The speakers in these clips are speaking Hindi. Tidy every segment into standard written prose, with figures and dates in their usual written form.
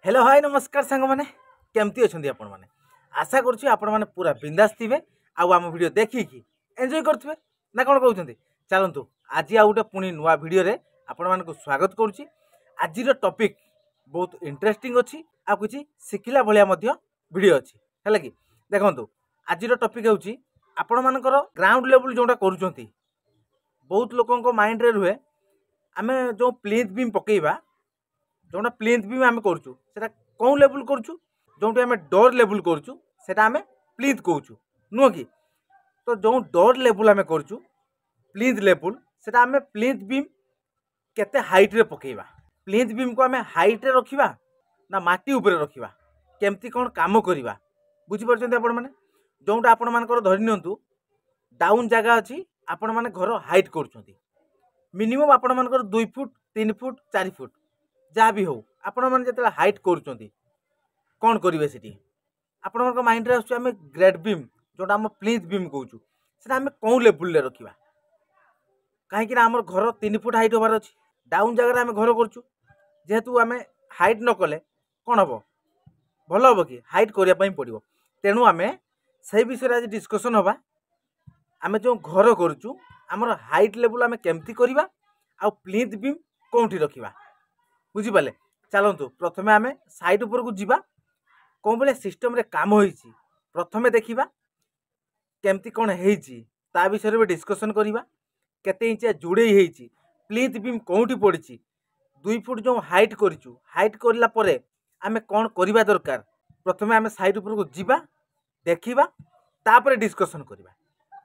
हेलो हाय नमस्कार सांग मैंने केमती अच्छा आपण मैंने आशा करुँच आपण मैंने पूरा बिंदास थे आम वीडियो देखिकी एंजॉय करुवे ना कौन कहते चलतु आज आ गए पुणी नुआ वीडियो रे आपण मानक स्वागत करुच्ची। आज टॉपिक बहुत इंटरेस्टिंग अच्छी आ कि शिखला भाया वीडियो अच्छी है कि देखो आज टॉपिक हूँ आपण मानकर ग्राउंड लेवल जोटा करुँच बहुत लोकों माइंड रे रुहे आम जो प्लिंथ बीम पकेबा जोटा प्लिंथ बीम आम करूँ कौन लेवल करूँ जो आम डोर लेवल करूँ आम प्लिंथ कहूँ नुह कि तो जो डोर लेवल आम करूँ प्लिंथ लेवल से आम प्लिंथ बीम केते हाइट रे पकेबा प्लिंथ बीम को आम हाइट रे रखिबा ना माटी ऊपर रखिबा केमती कौन काम करवा बुझीपार आपण मैंने जोटा आपण मानकर धरि नियंतु डाउन जगह अच्छी आपण मैंने घर हाइट कर मिनिमम आपण मानकर 2 फुट 3 फुट 4 फुट जहाँ भी हो आपण मैंने जो हाइट करुँच कौन करेंगे सीटी आपण माइंड रे आम ग्रेड बीम जोटा आम प्लिंथ बीम कहूँ से आम कौन लेवल रखा कहीं आम घर 3 फुट हाइट होबार अच्छी डाउन जगह आम घर करूँ जेहेतु आम हाइट न कले कौन हम भल हम कि हाइट करने पड़ो तेणु आम से विषय आज डिस्कसन हवा आम जो घर करूँ आमर हाइट लेवल आम केमती करवा आ प्लिंथ बीम कौटी रखा बुझीपारे चलतु प्रथमे आम साइड उपरकू जीवा कौन भाया सिस्टम रे काम होईची प्रथमे देखिबा केमती कौन होईची ता विषय में डिस्कसन करवा केते इंचिया जुड़े होईची प्लिंथ बीम कौटी पड़ी 2 फुट जो हाइट करूँ हाइट करला परे आमे कौन करवा दरकार प्रथमे आम साइड उपरकू जीवा देखिबा तापर डिस्कसन करवा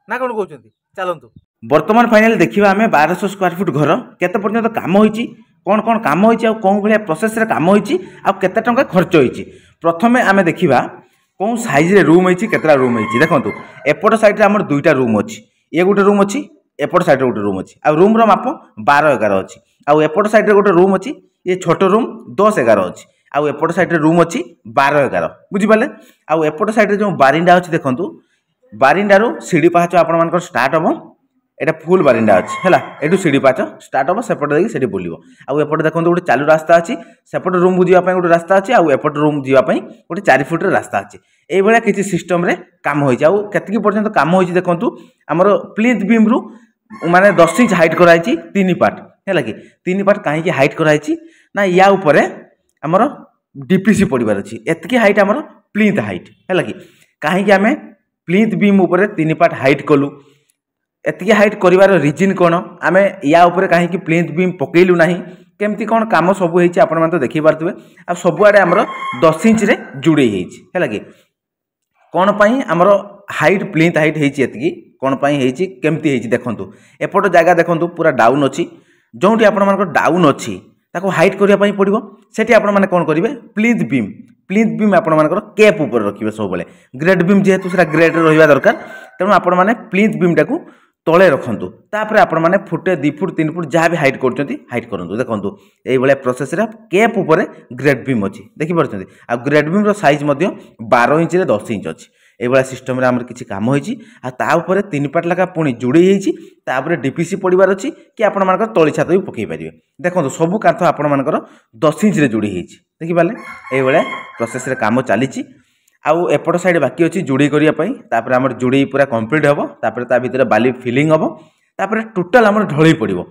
ना कौन कहते चलतु वर्तमान फाइनल देखिबा आमे 1200 स्क्वायर फुट घर केते पर्यंत काम होईची कौन कौन काम होईची आ कौन भाया प्रोसेस रे काम होईची आ केते टंका खर्च होईची प्रथमे आमे देखिबा कौन साइज रे रूम होईची केतरा रूम होईची देखंतु एपट साइड रे हमर दुईटा रूम अछि ए गोटे रूम अछि एपट साइड रे गोटे रूम अछि आ रूम रो माप 12 11 अछि आ एपट साइड रे गोटे रूम अछि ये छोट रूम 10 11 अछि आ एपट साइड रे रूम अछि 12 11 बुझि पाले आ एपट साइड रे जो बारिंडा अछि देखंतु बारिंडारू सीढ़ी पाहाच आपण मानकर स्टार्ट हबो एटा फुल बारिंडा अच्छी है एटू सीढ़ी पाच स्टार्ट हम सेपटे देखिए बुल आउपटे देखो गोटे चालू रास्ता अच्छी सेपटे रूम को जावाई गोटे रास्ता अच्छी आउपट रूम जावाई गोटे 4 फुट रास्ता अच्छी ये किसी सिस्टम रे काम होती आती पर्यटन काम होती देखूँ आमर प्लिंथ बीम रु माने 10 इंच हाइट कराई 3 पार्ट है कि 3 पार्ट कहीं हाइट कराई ना या उपरे आमर डीपीसी पड़ार अच्छी एतकी हाइट आमर प्लिंथ हाइट है कि कहीं आम प्लिंथ बीम उपरे 3 पार्ट हाइट कलु एतिकी हाइट करिवार रीजन कौन आम या उपरे कहीं प्लिंथ बीम पकेलु ना केमती कौन काम सब होती आपण मैंने तो देखी पारे आ सबुआड़े आमर 10 इंच रे जुड़े है कि कौन पाई आमर हाइट प्लिंथ हाइट होती कौन पाई केमती देखंतु एपट जगह देखंतु पूरा डाउन अच्छी जोटी आपण मानकर डाउन अच्छी ताको हाइट करने पड़ो सेठी आपण माने कौन करेंगे प्लिंथ बीम आपण मानकर कैप ऊपर रखिए सब बेले ग्रेड बीम जेहेतु सेटा ग्रेड रहिबा दरकार तेणु आपण माने प्लिंथ बीम टाकू तले रखंतु तापर आपण माने फुटे 2 फुट 3 फुट जहाँ भी हाइट करछंती हाइट करंतु देखंतु एई भले प्रोसेस रे कैप ऊपर ग्रेड बीम अछि देखि परछंती आ ग्रेड बीम रो साइज मध्ये 12 इंच रे 10 इंच अछि एई भले सिस्टम रे हमर किछि काम होईची आ ता ऊपर 3 पाट लगा पुणी जुड़ी हेची तापर डीपीसी पडिबार अछि कि आपण मानकर तळी छात भी पकई परिबे देखंतु सब कांथ आपण मानकर 10 इंच रे जुड़ी हेची देखि पाले एई भले प्रोसेस रे काम चलीची आउ एपट साइड बाकी अच्छी जुड़ी करने आमर जुड़ी पूरा कंप्लीट हम ता भीतर बाली फिलिंग हम तापर टोटाल आमर ढलई पड़ो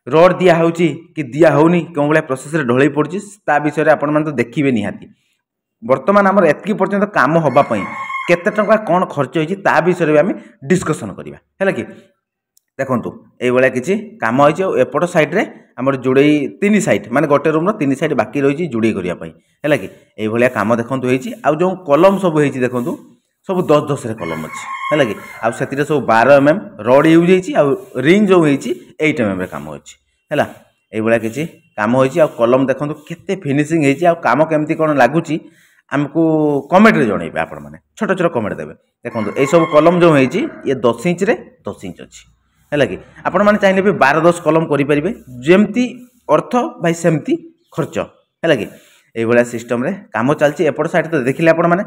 रड दिया होची कि दिया होनी कौन भाया प्रोसेस रे ढलई पड़ी ता विषय आपण मैंने तो देखिए निहाती वर्तमान आमर एतकी पर्यंत काम होगापी केते टंका कौन खर्च होती ता विषय में आम डिस्कसन करवा है कि देखंतु एई भलिया किछि काम होइछ एपट साइड रे हमर जुड़ई 3 साइड माने गोटे रूम रो 3 साइड बाकी रही जुड़ई करिया पई हैला कि एई भलिया काम देखंतु होइछि आ जो कलम सब होइछि देखंतु सब 10 10 रे कलम अछि हैला कि आ सेतिरे सब 12 एमएम रड यूज होइछि आ रिंग जो होइछि 8 एमएम रे काम होइछि हैला एई भलिया किछि काम होइछि आ कलम देखंतु केते फिनिशिंग होइछि आ काम केमती कोन लागुछि हमको कमेंट रे जणैबे आपण माने छोट छोट कमेंट देबे देखंतु एई सब कलम जो होइछि ये 10 इंच रे 10 इंच अछि है कि आपण मैंने चाहिए भी 12-10 कलम करेंगे जमती अर्थ भाई सेमती खर्च है कि ये सिस्टम रे काम चलती एपट साइड तो देखिले आपण मैंने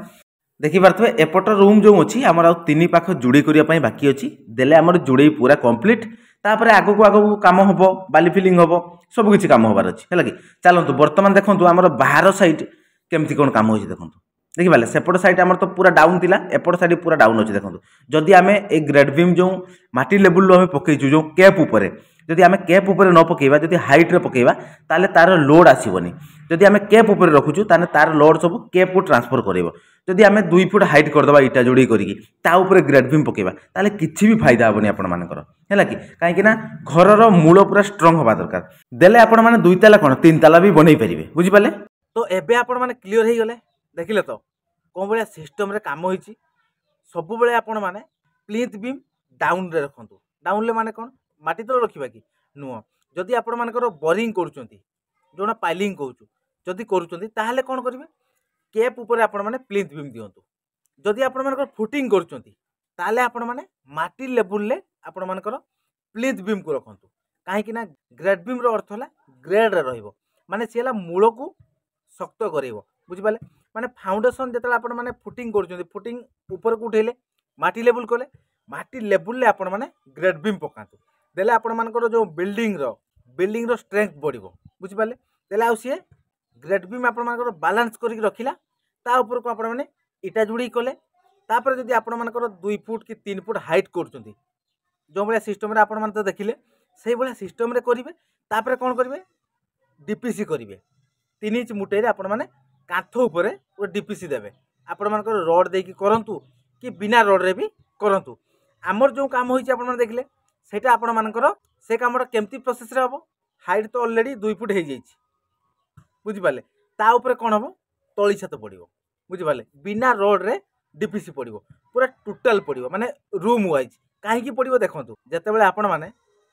देखिपे एपट रूम जो अच्छी आमर आ 3 पाख जुड़ी करने बाकी अच्छी देले आमर जुड़े पूरा कंप्लीट तापर आगो को आगो काम हम बाली फिलिंग हम सबकि काम होबार अच्छी है कि चलतु बर्तमान देखो आमर बाहर साइड केमती कौन काम होइछि देखंतु देखिपारे सेपट साइड आमर तो पूरा डाउन थिला एपट साइड पूरा डाउन अछि देखंतु जदि आमे ए ग्रेड बीम जो माटी लेवल रो आमे पकेइछु जो कैप ऊपर जदि आमे कैप ऊपर न पकेइबा जदि हाइट रे पकेइबा ताले तार लोड आसीबनी जदि आमे कैप ऊपर रखुछु ताने तार लोड सब कैप को ट्रांसफर करबो जदि आमे 2 फुट हाइट करदबा इटा जोड़ी करिकी ता ऊपर ग्रेड बीम पकेइबा ताले किछि भी फायदा हबनी आपण मानकर हैला कि काहे कि ना घर रो मूल पूरा स्ट्रांग होबा दरकार देले आपण माने 2 ताला कोन 3 ताला भी बनै परिबे बुझि पाले तो एबे आपण माने क्लियर हे गले देखिले तो कोन बळिया सिस्टम रे काम होईची सब बेले आपण माने प्लिंथ बीम डाउन रे रखंतु डाउन ले माने कोन माटी तळ रखिबा कि नुह जदि आपण मानकर बोरिंग करूचंती जोना पाइलिंग कहूचु जदि करूचंती ताहले कोन करिवे कैप ऊपर आपण माने प्लिंथ बीम दियंतु जदि आपण मानकर फुटिंग करूचंती ताहले आपण माने माटी लेवल ले आपण मानकर प्लिंथ बीम को रखंतु काहे कि ना ग्रेड बीम रो अर्थ होला ग्रेड रे रहइबो माने सेला मूल को शक्त करइबो बुझि पाले माने फाउंडेशन जेतला आपण माने फुटिंग करूचंती फुटिंग ऊपर को उठेले माटी लेवल कोले माटी लेवल ले आपण माने ग्रेड बीम पकांतु देले आपण मानकर जो बिल्डिंग रो स्ट्रेंथ बढ़िबो बुझि पाले देले आ सी ग्रेड बीम आपण मानकर बैलेंस करिक रखिला ता ऊपर को आपण माने इटा जुड़ी कले तापर जदि आपण मानकर 2 फुट कि 3 फुट हाइट करचंती जो बळे सिस्टम रे आपण मान तो देखिले सेही बळे सिस्टम रे करिवे तापर कोन करिवे डीपीसी करिवे 3 इंच मुटे रे आपण माने कांथ ऊपर ओ डीपीसी देबे आपण मानकर रड देकी करंतु कि बिना रड रे भी करंतु हमर जो काम होईची आपण मान देखिले सेटा आपण मानकर से कामटा केमती प्रोसेस रे हबो हाइट तो ऑलरेडी 2 फुट हे जाईची बुझि पाले ता ऊपर कोन हबो तळी छत पड़िबो बुझि पाले बिना रोड रे डीपीसी पड़िबो पूरा टोटल पड़िबो माने रूम वाइज काहे की पड़िबो देखंतु जते बेले आपण माने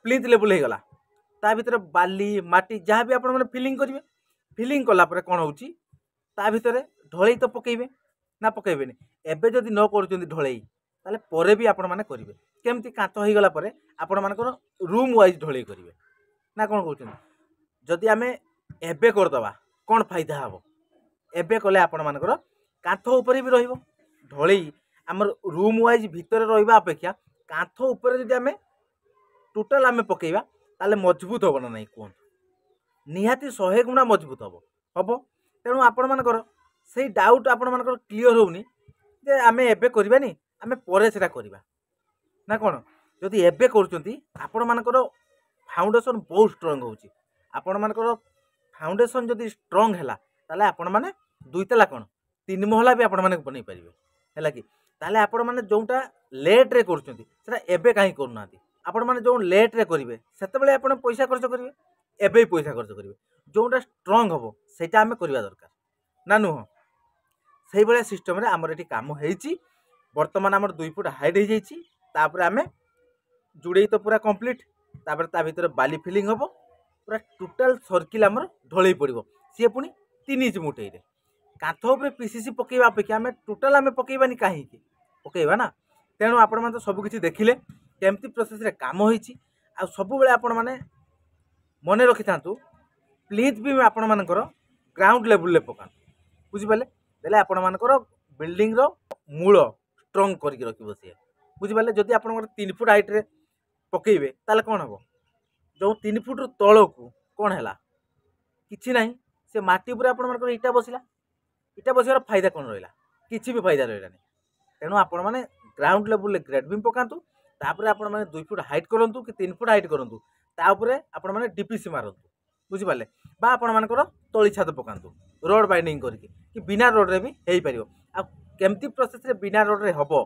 प्लिंथ लेवल हे गला ता भीतर बाली माटी जहाँ भी आपण माने फिलिंग करिवे फिलिंग कला परे कोन होउची ता भीतर ढळई तो पकेइबे ना पकेइबेनी एबे जदि न करूचंदी ढळई ताले परे भी आपण माने करिवे केमती कांत हो गला परे आपण मानकर रूम वाइज ढळई करिवे ना कोन कहउचंदी जदि आमे एबे कर दबा कोन फायदा हबो एबे कले आपण मानकर कांथ ऊपर भी रहिबो ढळई हमर रूम वाइज भीतर रहिबा अपेक्षा कांथ ऊपर जदि आमे टोटल आमे पकेइबा ताले मजबूत होबो ना नै कोन निहाती 100 गुणा मजबूत हबो तेणु आपण मानकर सेही डाउट आपण मानकर क्लियर होउनी जे आमे एबे करबानी आमे परे सेटा करबा ना कोन जदि एबे करूचंती आपण मानकर फाउंडेशन बहुत स्ट्रांग होउची आपण मानकर फाउंडेशन जदि स्ट्रांग हैला ताले आपण माने 2 तला कोन 3 महला भी आपण माने बनै परिबे हैला कि ताले आपण माने जोंटा लेट रे करूचंती सेटा एबे काहे करूनाती आपण माने जो लेट रे करिवे सेते बेले आपण पैसा खर्च करिवे एबे पैसा खर्च करिवे जोंटा स्ट्रांग हबो सेटा हमें करबा दरकार ना नुह सेही बेले सिस्टम रे हमर एठी काम हेची वर्तमान हमर 2 फुट हाइट हे जाईची तापर हमें जुड़े तो पूरा कंप्लीट तापर ता भीतर बाली फिलिंग हबो पूरा टोटल सर्किल हमर ढळई पड़िबो सी पुनी 3 इंच मुठे रे कांथ ऊपर पीसीसी पकेइबा अपेक्षा हमें टोटल हमें पकेइबानी काहे की पकेइबा ना तेणु आपण माने तो सब किछि देखिले केमती प्रोसेस रे काम होईची आ सब बेले आपण माने मने रखि थांतु प्लीज भी आपण मानकर ग्राउंड लेवल ले पकान बुझि पाले देले आपण मानकर बिल्डिंग रो मूल स्ट्रांग करके रखिबो से बुझि पाले जदि आपण 3 फुट हाइट रे पकेइबे ताले कोन हबो जो 3 फुट तळ को कोन हैला किछि नाही से माटी ऊपर आपण मानकर इटा बसिବାର फायदा कोन रहला किछि भी फायदा रहला नहीं तेणु आपण माने ग्राउंड लेवल ले ग्रेड बीम पकांतु तापर आपण माने 2 फुट हाइट करंतु कि 3 फुट हाइट करंतु ता ऊपर आपण माने डीपीसी मारंतु बुझि पाले बा आपण मानकर तळी छात पकांतु रोड बाइंडिंग करके कि बिना रोड रे भी हेई परियो आ केमती प्रोसेस रे बिना रोड रे हबो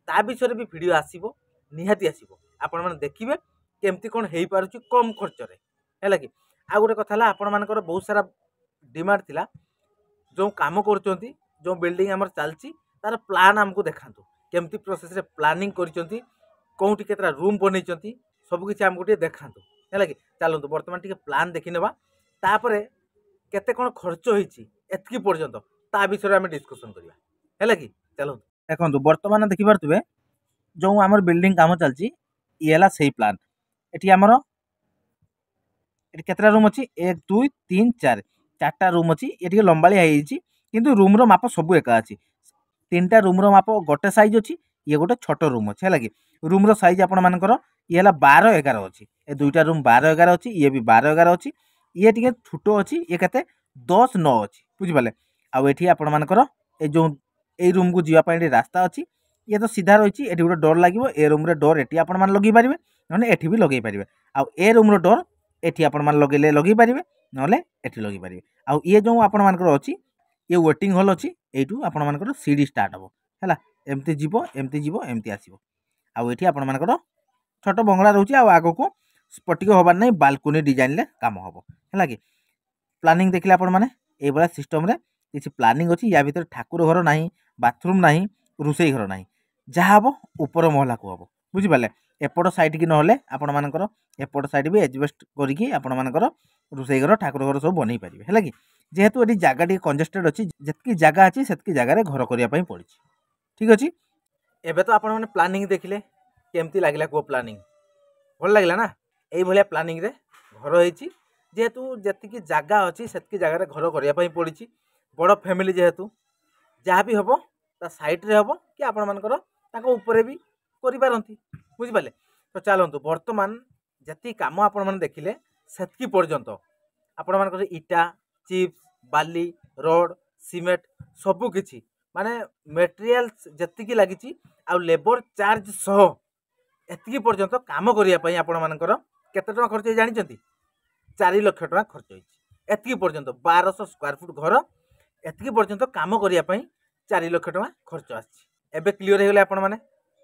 ता विषय भी वीडियो आसीबो निहाती आसीबो आपण माने देखिबे केमती कोन हेई पारुची कम खर्च रे हैला कि आ गोटे कथाला आपण मानकर बहुत सारा डिमांड थिला जो काम करचंती जो बिल्डिंग हमर चलची तार प्लान हमको देखांतु केमती प्रोसेस रे प्लानिंग करचंती कोउठी केतरा रूम बनैचंती सब किछि हमको टे देखांतु हैला कि चलंतु वर्तमान टिके प्लान देखि नेबा तापरे केते कोन खर्च होईची एतकी पर्यंत ता विषय हम डिस्कशन करिया हैला कि चलंतु देखंतु वर्तमान देखि परतबे जो हमर बिल्डिंग काम चलची इला सही प्लान एठी हमर एठी केतरा रूम अछि 1 2 3 4 चारटा रूम अछि एठी लंबाली आइची किंतु रूम रो माप सब एका अछि तीनटा रूम रो माप गोटे साइज अछि ये गोटे छोट रूम अछि हैला कि रूम रो साइज आपण मानकर ये हला 12 11 अछि ए दुईटा रूम 12 11 अछि ये भी 12 11 अछि ये टिके छोटो अछि ये कते 10 9 अछि बुझि पाले आउ एठी आपण मानकर ए जो ए रूम को जीवा पई रास्ता अछि ये तो सीधा रही एठी गोटे डोर लगे ए रूम रे डोर एठी आपण मान लगे पारे ना एठी भी लगे पारे आउ ए रूम रो डोर एठी आपण मान लगे पारे ना एठी लगे पारे आउ ये जो आपण मानकर अछि ये वेटिंग हॉल अछि एठू आपण मानकर सीढ़ी स्टार्ट हबो हैला एमती जीवो एमती आसीबो आउ एठी आपण मानकर छोट बंगला रहउची आ आगो को स्पटिक होबार नै बालकनी डिजाइन ले काम हबो हैला कि प्लानिंग देखले आपण माने ए बला सिस्टम रे किछि प्लानिंग अछि या भीतर ठाकुर घर नाही बाथरूम नाही रुसई घर नाही जहा हबो ऊपर महला को हबो बुझि पाले एपट साइड की नहले आपण मानकर एपट साइड भी एडजस्ट करिकि आपण मानकर रुसई घर ठाकुर घर सब बनै परिबे हैला कि जेहेतु एटी जागा टी कंजेस्टेड अछि जेतकी जागा अछि सेतकी जागा रे घर करिया पई पड़िछि ठीक अछि एबे तो आपण माने प्लानिंग देखिले केमती लागला को प्लानिंग भल लागला ना एई भलिया प्लानिंग रे घर होईछि जेहेतु जेतिकी जागा अछि सेतकी जागा रे घर करिया पई पड़िछि बड़ फैमिली जेहेतु जहाँ भी हबो ता साइड रे हबो कि आपण मानकर ताको ऊपर भी करि पारंती बुझि पाले तो चलंतु वर्तमान जति काम आपण माने देखिले सेतकी पर्यंत आपण मानकर इटा चिप्स बाली रोड सीमेंट सबु किछि माने मटेरियल्स जतिकी लागिछि आ लेबर चार्ज सह एतिकी पर्यंत काम करिया पई आपण मानकर केते टका खर्च जानि चंती 4 लाख टका खर्च होइछि एतिकी पर्यंत 1200 स्क्वायर फुट घर एतिकी पर्यंत काम करिया पई 4 लाख टका खर्च आछि एबे क्लियर हे गेले आपण माने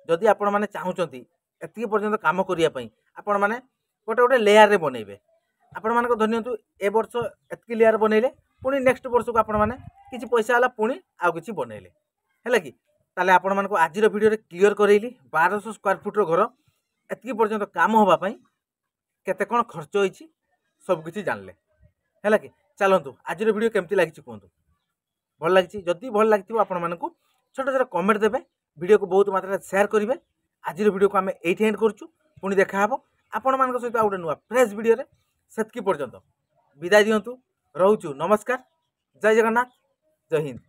जदि आपण माने चाहुचंती एतिकी पर्यंत काम करिया पई आपण माने गोटे गोटे लेयर रे बनेबे आपण मानक धन्यंतु ए वर्ष एतिकी लेयर बनेले पुनी नेक्स्ट वर्ष को आपण माने किछि पैसा वाला पुनी आ किछि बनेले हैला कि ताले आपण मानको आजिर वीडियो रे क्लियर करैली 1200 स्क्वायर फुट रो घर एतिकी पर्यंत काम होबा पई केते कोन खर्च होइछि सब किछि जानले हैला कि चलंतु आजिर वीडियो केमती लागिछि कोंतु भल लागिछि जदि भल लागिथिबो आपण मानको छोट छोट कमेंट देबे वीडियो को बहुत मात्रा शेयर करिवे आजिर वीडियो को हमें एठी एंड करछु पुनी देखा हबो आपण मानको सहित आ गोटे नुवा फ्रेश वीडियो रे सेतकी पर्यंत विदाय दियंतु रहउछु नमस्कार जय जगन्नाथ जय हिंद।